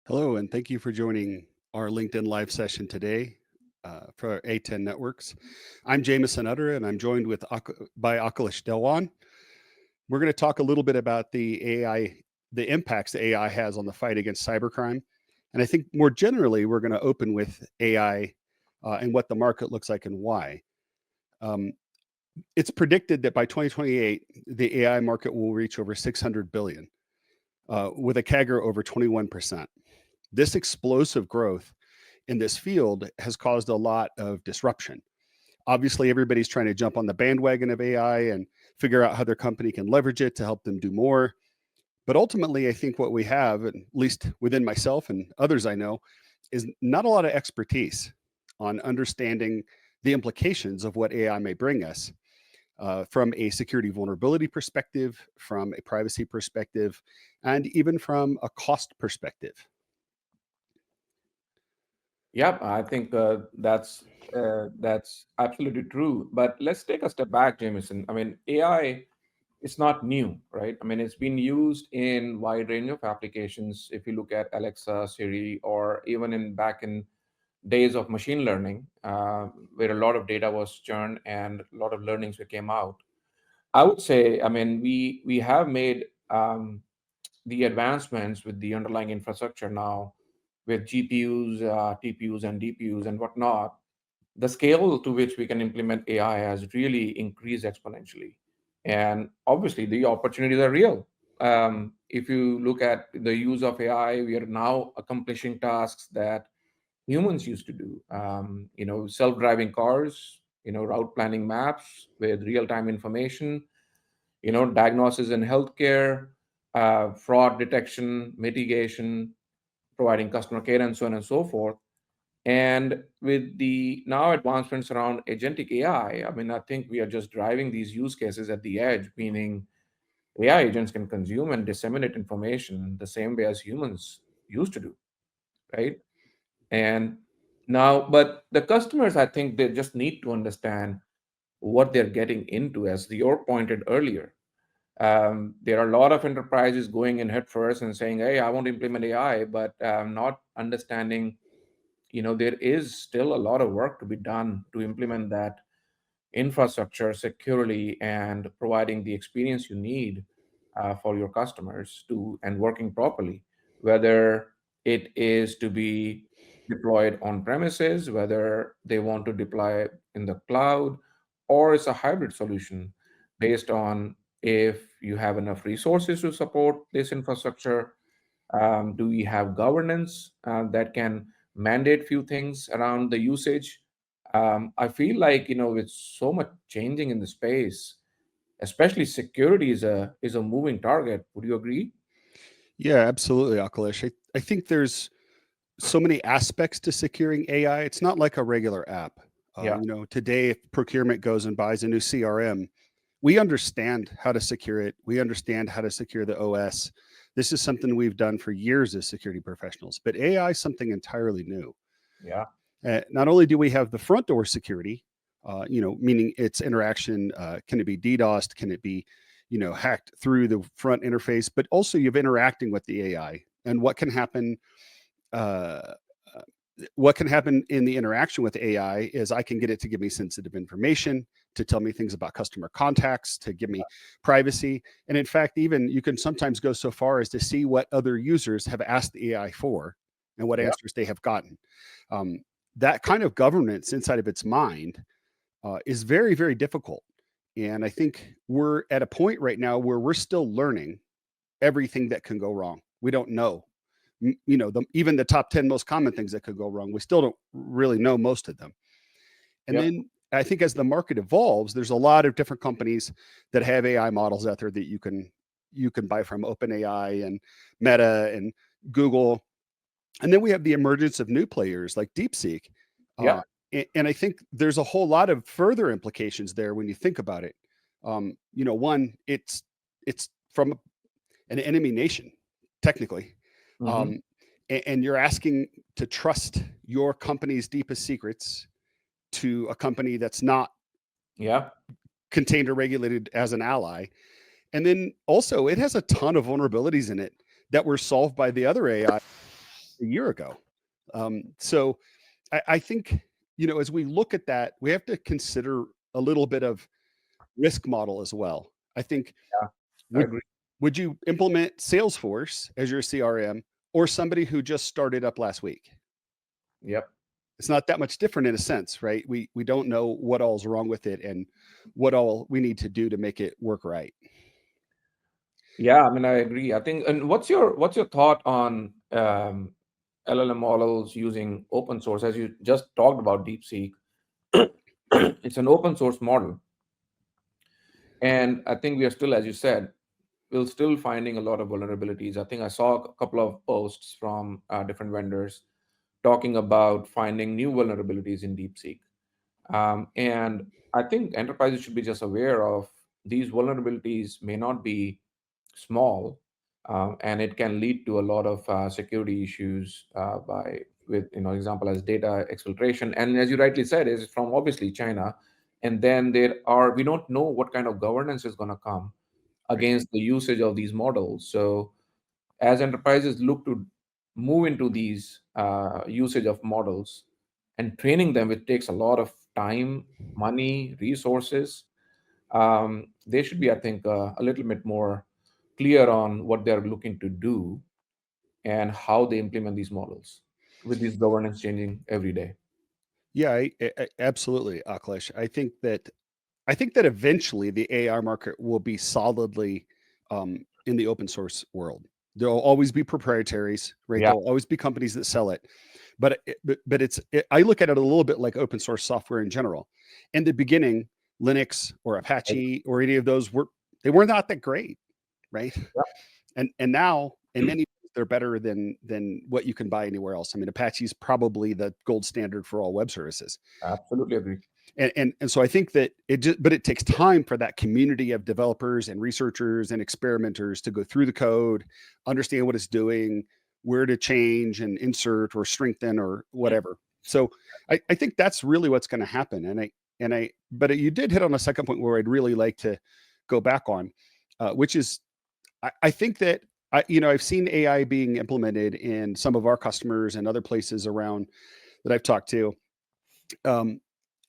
Hello, and thank you for joining our LinkedIn live session today for A10 Networks. I'm Jamison Utter, and I'm joined by Akhilesh Dhawan. We're going to talk a little bit about the impacts the AI has on the fight against cybercrime. And I think more generally, we're going to open with AI and what the market looks like and why. Um, it's predicted that by 2028, the AI market will reach over 600 billion, with a CAGR over 21%. This explosive growth in this field has caused a lot of disruption. Obviously, everybody's trying to jump on the bandwagon of AI and figure out how their company can leverage it to help them do more. But ultimately, I think what we have, at least within myself and others I know, is not a lot of expertise on understanding the implications of what AI may bring us from a security vulnerability perspective, from a privacy perspective, and even from a cost perspective. Yeah, I think that's absolutely true. But let's take a step back, Jameson. I mean, AI is not new, right? I mean, it's been used in wide range of applications. If you look at Alexa, Siri, or even in back in days of machine learning, where a lot of data was churned and a lot of learnings that came out. I would say, I mean, we have made the advancements with the underlying infrastructure now with GPUs, TPUs, and DPUs and whatnot. The scale to which we can implement AI has really increased exponentially. And obviously, the opportunities are real. If you look at the use of AI, we are now accomplishing tasks that humans used to do. Self-driving cars, route planning maps with real-time information, diagnosis in healthcare, fraud detection, mitigation, providing customer care, and so on and so forth. And with the now advancements around agentic AI, I mean, I think we are just driving these use cases at the edge, meaning AI agents can consume and disseminate information the same way as humans used to do, right? And now, but the customers, I think they just need to understand what they're getting into, as Dior pointed earlier. There are a lot of enterprises going in headfirst and saying, "Hey, I want to implement AI," but not understanding, there is still a lot of work to be done to implement that infrastructure securely and providing the experience you need for your customers to and working properly, whether it is to be deployed on premises, whether they want to deploy in the cloud, or it's a hybrid solution based on if you have enough resources to support this infrastructure. Do we have governance that can mandate few things around the usage? I feel like, with so much changing in the space, especially security is a moving target. Would you agree? Yeah, absolutely, Akhilesh. I think there's so many aspects to securing AI. It's not like a regular app. Yeah. Today, if procurement goes and buys a new CRM, we understand how to secure it. We understand how to secure the OS. This is something we've done for years as security professionals, but AI is something entirely new. Yeah. Not only do we have the front door security, meaning its interaction, can it be DDoSed? Can it be, hacked through the front interface? But also you have interacting with the AI and uh, what can happen in the interaction with AI is I can get it to give me sensitive information, to tell me things about customer contacts, to give me privacy. And in fact, even you can sometimes go so far as to see what other users have asked the AI for and what Yeah. answers they have gotten. Um, that kind of governance inside of its mind is very, very difficult. And I think we're at a point right now where we're still learning everything that can go wrong. We don't know even the top 10 most common things that could go wrong. We still don't really know most of them. And Yep. then I think as the market evolves, there's a lot of different companies that have AI models out there that you can buy from OpenAI and Meta and Google. And then we have the emergence of new players like DeepSeek. Uh, Yep. and I think there's a whole lot of further implications there when you think about it. One, it's from an enemy nation, technically. Hmm. Um, and you're asking to trust your company's deepest secrets to a company that's not Yeah. contained or regulated as an ally. And then also, it has a ton of vulnerabilities in it that were solved by the other AI. a year ago. So I think, as we look at that, we have to consider a little bit of risk model as well. I think Yeah, I would agree. would you implement Salesforce as your CRM or somebody who just started up last week? Yep. It's not that much different in a sense, right? We don't know what all's wrong with it and what all we need to do to make it work right. Yeah, I mean, I agree. I think, and what's your thought on LLM models using open source? As you just talked about DeepSeek, it's an open source model, and I think we are still, as you said, we're still finding a lot of vulnerabilities. I think I saw a couple of posts from different vendors talking about finding new vulnerabilities in DeepSeek. And I think enterprises should be just aware of these vulnerabilities may not be small, and it can lead to a lot of security issues by with example as data exfiltration. And as you rightly said, is from obviously China, and then we don't know what kind of governance is going to come Right. against the usage of these models. So as enterprises look to move into these usage of models and training them, it takes a lot of time, money, resources. They should be, I think, a little bit more clear on what they're looking to do and how they implement these models with these governance changing every day. Yeah, absolutely, Akhilesh. I think that eventually the AI market will be solidly in the open source world. There'll always be proprietaries, right? Yeah, There'll always be companies that sell it, but I look at it a little bit like open source software in general. In the beginning, Linux or right. Apache or any of those were not that great, right? Yeah, And now in many ways, they're better than what you can buy anywhere else. I mean, Apache's probably the gold standard for all web services. absolutely agree. And so I think that but it takes time for that community of developers and researchers and experimenters to go through the code, understand what it's doing, where to change and insert or strengthen or whatever. So I think that's really what's going to happen. But you did hit on a second point where I'd really like to go back on, which is I think that I've seen AI being implemented in some of our customers and other places around that I've talked to. Um,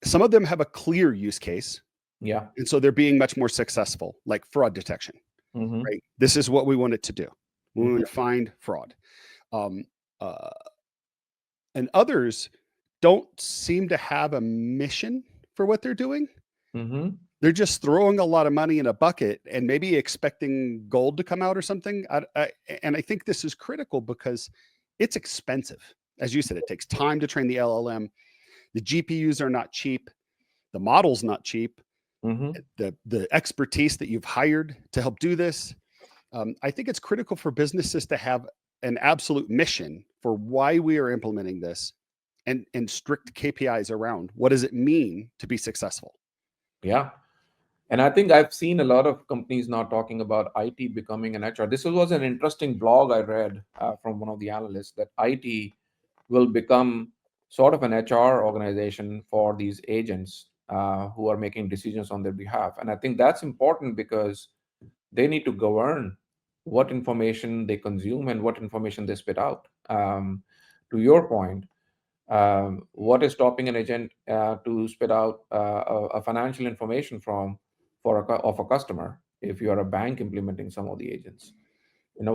some of them have a clear use case, Yeah. and so they're being much more successful, like fraud detection, Mm-hmm. right? This is what we want it to do. We want Mm-hmm. to find fraud. Um, uh, and others don't seem to have a mission for what they're doing. Mm-hmm. They're just throwing a lot of money in a bucket and maybe expecting gold to come out or something. And I think this is critical because it's expensive. As you said, it takes time to train the LLM. The GPUs are not cheap. The model's not cheap. Mm-hmm. The expertise that you've hired to help do this. I think it's critical for businesses to have an absolute mission for why we are implementing this and strict KPIs around what does it mean to be successful. Yeah. And I think I've seen a lot of companies now talking about IT becoming an HR. This was an interesting blog I read from one of the analysts that IT will become sort of an HR organization for these agents who are making decisions on their behalf. And I think that's important because they need to govern what information they consume and what information they spit out. To your point, what is stopping an agent to spit out a financial information of a customer if you are a bank implementing some of the agents,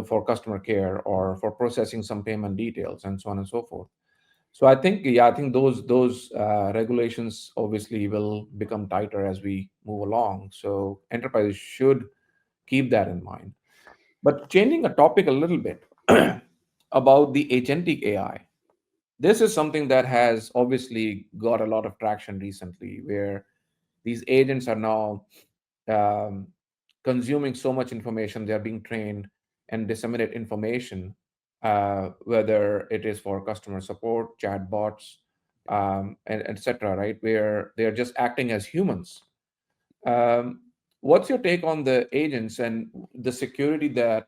for customer care or for processing some payment details and so on and so forth. So I think those regulations obviously will become tighter as we move along. So enterprises should keep that in mind. But changing a topic a little bit about the agentic AI, this is something that has obviously got a lot of traction recently, where these agents are now um, consuming so much information. They are being trained and disseminate information, whether it is for customer support, chatbots, and etc. Right, where they are just acting as humans. Um, what's your take on the agents and the security that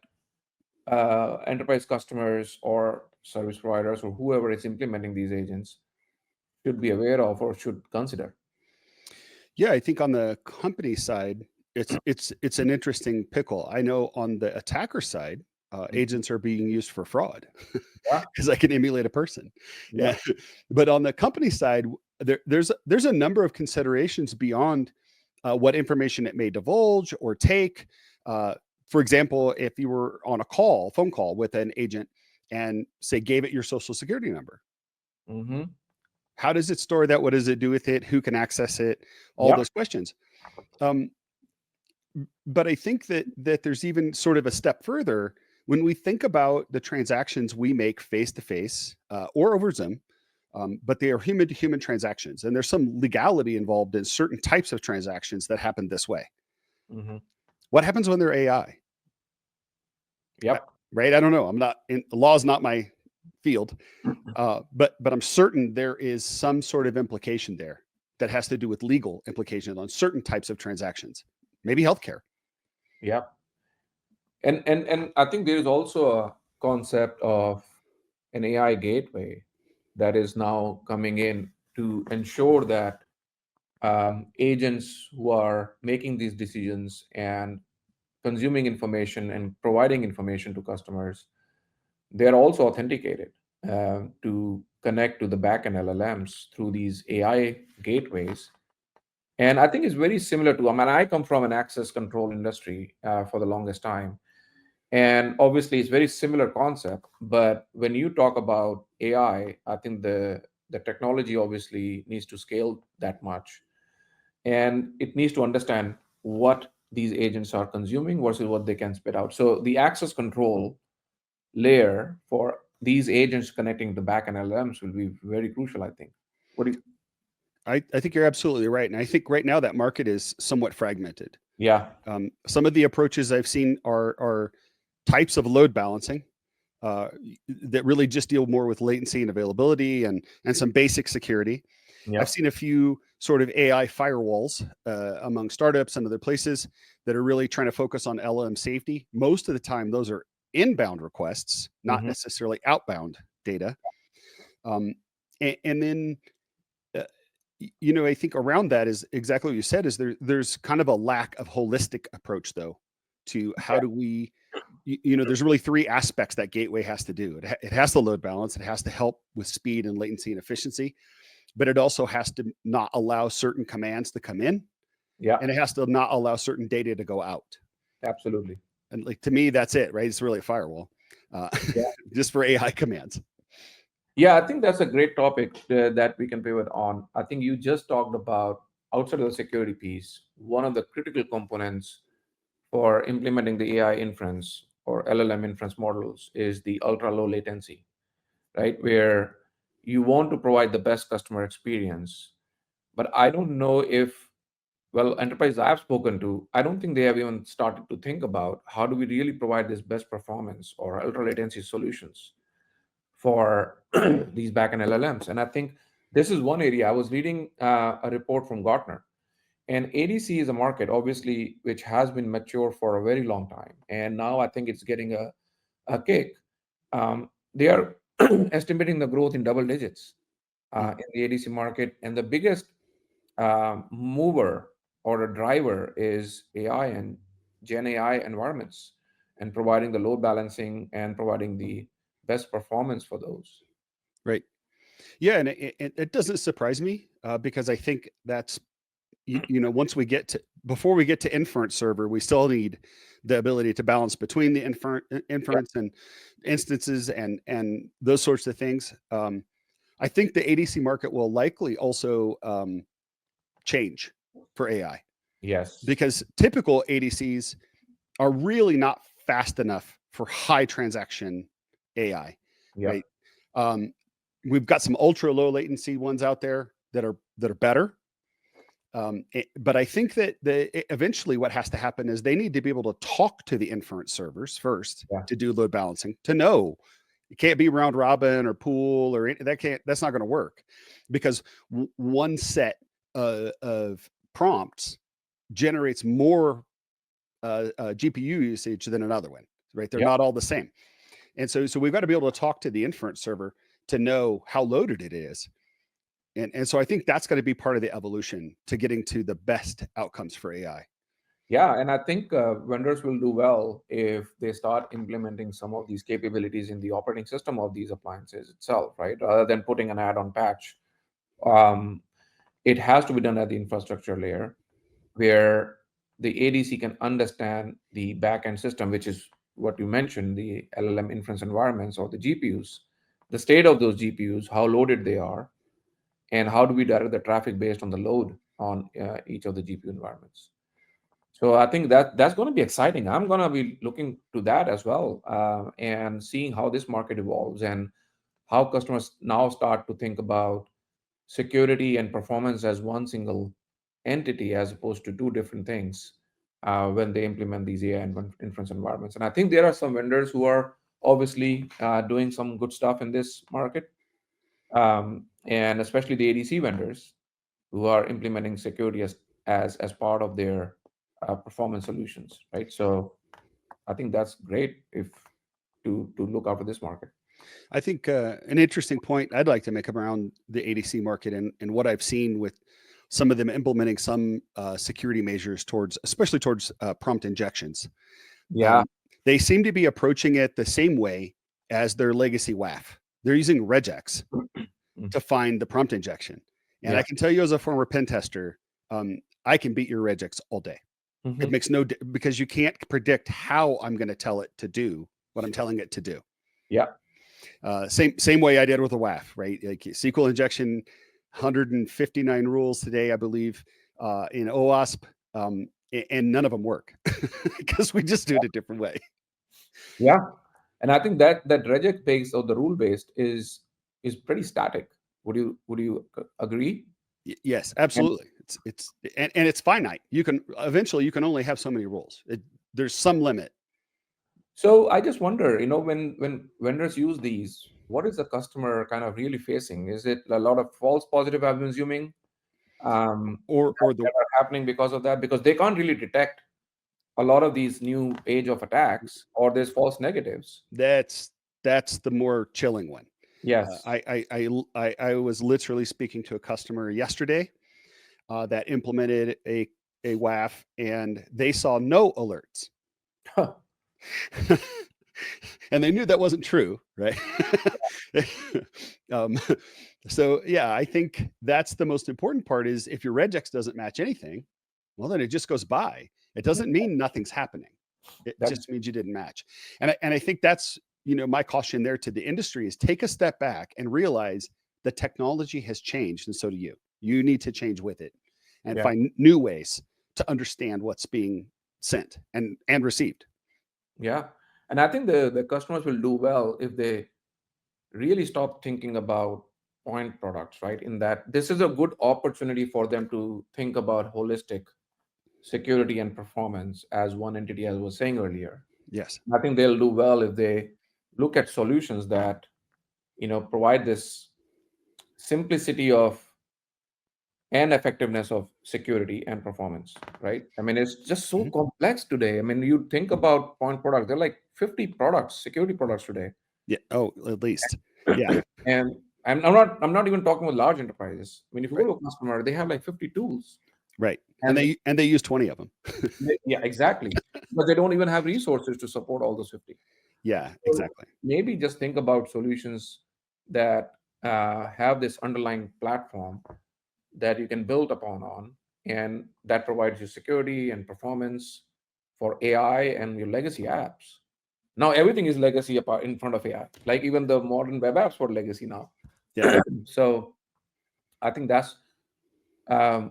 enterprise customers or service providers or whoever is implementing these agents should be aware of or should consider? Yeah, I think on the company side, it's an interesting pickle. I know on the attacker side, agents are being used for fraud Yeah. because I can emulate a person. Yeah. Yeah. But on the company side, there's a number of considerations beyond what information it may divulge or take. Uh, for example, if you were on a phone call with an agent and say gave it your social security number, Mm-hmm. how does it store that? What does it do with it? Who can access it? All Yeah. those questions. Um, but I think that there's even sort of a step further when we think about the transactions we make face to face or over Zoom. But they are human to human transactions, and there's some legality involved in certain types of transactions that happen this way. Mm-hmm. What happens when they're AI? Yep. Right? I don't know. I'm not in law is not my field, but I'm certain there is some sort of implication there that has to do with legal implications on certain types of transactions, maybe healthcare. Yep. And I think there is also a concept of an AI gateway that is now coming in to ensure that agents who are making these decisions and consuming information and providing information to customers, they are also authenticated to connect to the backend LLMs through these AI gateways. And I think it's very similar to, I mean, I come from an access control industry for the longest time. And obviously, it's very similar concept. But when you talk about I think the technology obviously needs to scale that much, and it needs to understand what these agents are consuming versus what they can spit out. So the access control layer for these agents connecting to backend LLMs will be very crucial, I think. What do you? I think you're absolutely right, and I think right now that market is somewhat fragmented. Yeah. Some of the approaches I've seen are types of load balancing uh, that really just deal more with latency and availability and some basic security. I've Yeah. seen a few sort of AI firewalls among startups and other places that are really trying to focus on LLM safety. Most of the time, those are inbound requests, not Hmm. necessarily outbound data. Um, and then uh, I think around that is exactly what you said. Is there's kind of a lack of holistic approach though to how do we there's really three aspects that gateway has to do. It has to load balance, it has to help with speed and latency and efficiency, but it also has to not allow certain commands to come in, Yeah. and it has to not allow certain data to go out. Absolutely. And like to me, that's it, right? It's really a firewall, uh, Yeah. just for AI commands. Yeah, I think that's a great topic that we can pivot on. I think you just talked about outside of the security piece, one of the critical components for implementing the AI inference or LLM inference models is the ultra low latency, right? Where you want to provide the best customer experience. But I don't know if, well, enterprises I've spoken to, I don't think they have even started to think about how do we really provide this best performance or ultra latency solutions for these backend LLMs. And I think this is one area. I was reading a report from Gartner, and ADC is a market, obviously, which has been mature for a very long time. And now I think it's getting a kick. They are estimating the growth in double digits Mm. in the ADC market. And the biggest mover or a driver is AI and Gen AI environments and providing the load balancing and providing the best performance for those. Right. Yeah, and it doesn't surprise me because I think that's once we get to before we get to inference server, we still need the ability to balance between the Yeah. inference and instances and those sorts of things. I think the ADC market will likely also change for AI Yes. because typical ADCs are really not fast enough for high transaction AI, Yep. right? Um, we've got some ultra low latency ones out there that are better. But I think that eventually what has to happen is they need to be able to talk to the inference servers first Yeah. to do load balancing to know it can't be round robin or pool or that's not going to work because one set of prompts generates more GPU usage than another one, right? They're Yep. not all the same. And so we've got to be able to talk to the inference server to know how loaded it is. And so I think that's going to be part of the evolution to getting to the best outcomes for AI. Yeah, and I think vendors will do well if they start implementing some of these capabilities in the operating system of these appliances itself, right? Rather than putting an add-on patch. Um, it has to be done at the infrastructure layer where the ADC can understand the backend system, which is what you mentioned, the LLM inference environments or the GPUs, the state of those GPUs, how loaded they are, and how do we direct the traffic based on the load on each of the GPU environments. So I think that that's going to be exciting. I'm going to be looking to that as well, and seeing how this market evolves and how customers now start to think about security and performance as one single entity as opposed to two different things when they implement these AI and inference environments. And I think there are some vendors who are obviously doing some good stuff in this market, and especially the ADC vendors who are implementing security as part of their performance solutions, right? So I think that's great if to look out for this market. I think an interesting point I'd like to make around the ADC market and what I've seen with some of them implementing some security measures towards, especially towards prompt injections. Yeah. Um, they seem to be approaching it the same way as their legacy WAF. They're using regex to find the prompt injection. And I Yeah. can tell you as a former pen tester, I can beat your regex all day. It Hmm. makes no because you can't predict how I'm going to tell it to do what I'm telling it to do. Yeah. Same way I did with the WAF, right? Like SQL injection, 159 rules today, I believe, in OWASP, and none of them work because we just do it a different way. Yeah. And I think that regex based or the rule based is pretty static. Would you agree? Yes, And absolutely. And it's finite. You can eventually you can only have so many rules. There's some limit. so I just wonder, when vendors use these, what is the customer kind of really facing? Is it a lot of false positive, I'm assuming, Or the that are happening because of that? Because they can't really detect a lot of these new age of attacks, or there's false negatives. that's that's the more chilling one. Yes. I was literally speaking to a customer yesterday that implemented a WAF and they saw no alerts. And they knew that wasn't true, right? um, so yeah, I think that's the most important part is if your regex doesn't match anything, well, then it just goes by. It doesn't mean nothing's happening. It That just means you didn't match. And I think that's, my caution there to the industry is take a step back and realize the technology has changed and so do you. You need to change with it and yeah. find new ways to understand what's being sent and received. Yeah. And I think the customers will do well if they really stop thinking about point products, right? In that this is a good opportunity for them to think about holistic security and performance as one entity, as I was saying earlier. Yes. I think they'll do well if they look at solutions that, provide this simplicity of and effectiveness of security and performance, right? I mean, it's just so Mhm. complex today. I mean, you think about point products, they're like 50 products, security products today. Yeah. Oh, at least. Yeah. And I'm not even talking with large enterprises. I mean, if you go Right. to a customer, they have like 50 tools. Right. And And they use 20 of them. yeah, exactly. But they don't even have resources to support all those 50. Yeah, So exactly. maybe just think about solutions that have this underlying platform that you can build upon on, and that provides you security and performance for AI and your legacy apps. Now everything is legacy apart in front of AI. Like even the modern web apps were legacy now. Yeah. So I think that's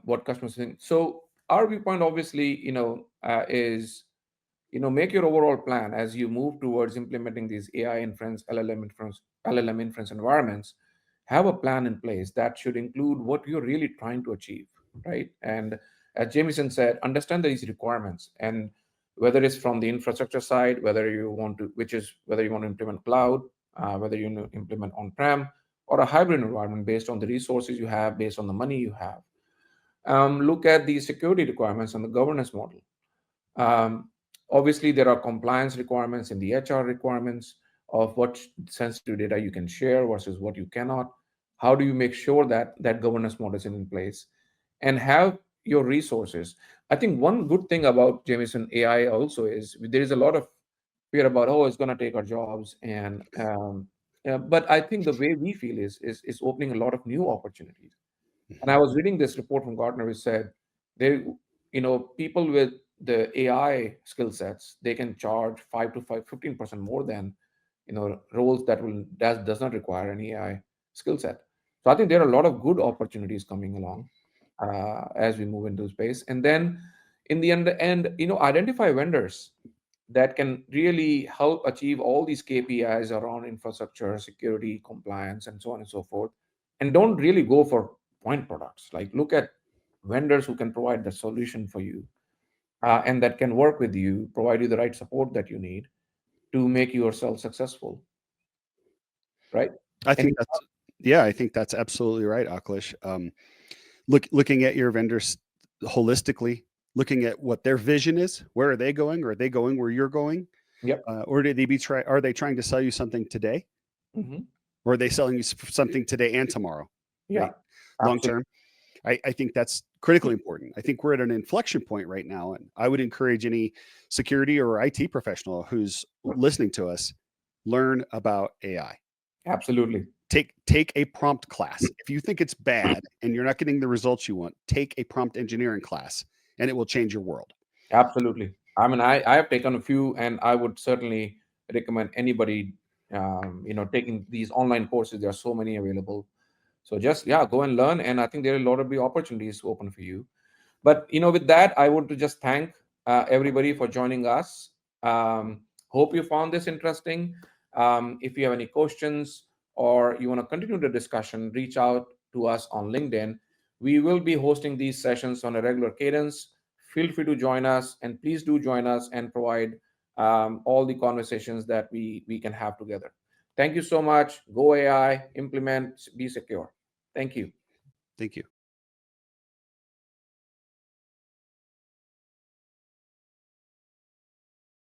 what customers think. So our viewpoint, obviously, is make your overall plan as you move towards implementing these AI inference, LLM inference environments. Have a plan in place that should include what you're really trying to achieve, right? And as Jamison said, understand these requirements, and whether it's from the infrastructure side, whether you want to implement cloud, whether you want to implement on-prem, or a hybrid environment based on the resources you have, based on the money you have. Look at the security requirements and the governance model. um, Obviously, there are compliance requirements in the HR requirements of what sensitive data you can share versus what you cannot. How do you make sure that that governance model is in place? And have your resources. I think one good thing about Jamison AI also is there is a lot of fear about, oh, it's going to take our jobs, and but I think the way we feel is opening a lot of new opportunities. And I Mhm. was reading this report from Gartner which said they, people with the AI skill sets, they can charge 15% more than, roles that does not require an AI skill set. So I think there are a lot of good opportunities coming along as we move into space. And then in the end, identify vendors that can really help achieve all these KPIs around infrastructure, security, compliance, and so on and so forth. And don't really go for point products. Like, look at vendors who can provide the solution for you, and that can work with you, provide you the right support that you need to make yourself successful, right? I And think that's yeah, I think that's absolutely right, Akhilesh. Looking at your vendors holistically, looking at what their vision is, where are they going? Are they going where you're going? yep. Or are they trying to sell you something today? Hmm. Or are they selling you something today and tomorrow? Yeah, Right? Long absolutely. term. I think that's critically important. I think we're at an inflection point right now. And I would encourage any security or IT professional who's listening to us, learn about AI. Absolutely. Take a prompt class. If you think it's bad and you're not getting the results you want, take a prompt engineering class and it will change your world. Absolutely. I mean, I have taken a few, and I would certainly recommend anybody, taking these online courses. There are so many available. So just, yeah, go and learn. And I think there are a lot of the opportunities open for you. But, with that, I want to just thank everybody for joining us. Hope you found this interesting. If you have any questions or you want to continue the discussion, reach out to us on LinkedIn. We will be hosting these sessions on a regular cadence. Feel free to join us, and please do join us and provide all the conversations that we can have together. Thank you so much. Go AI, implement, be secure. Thank you. Thank you.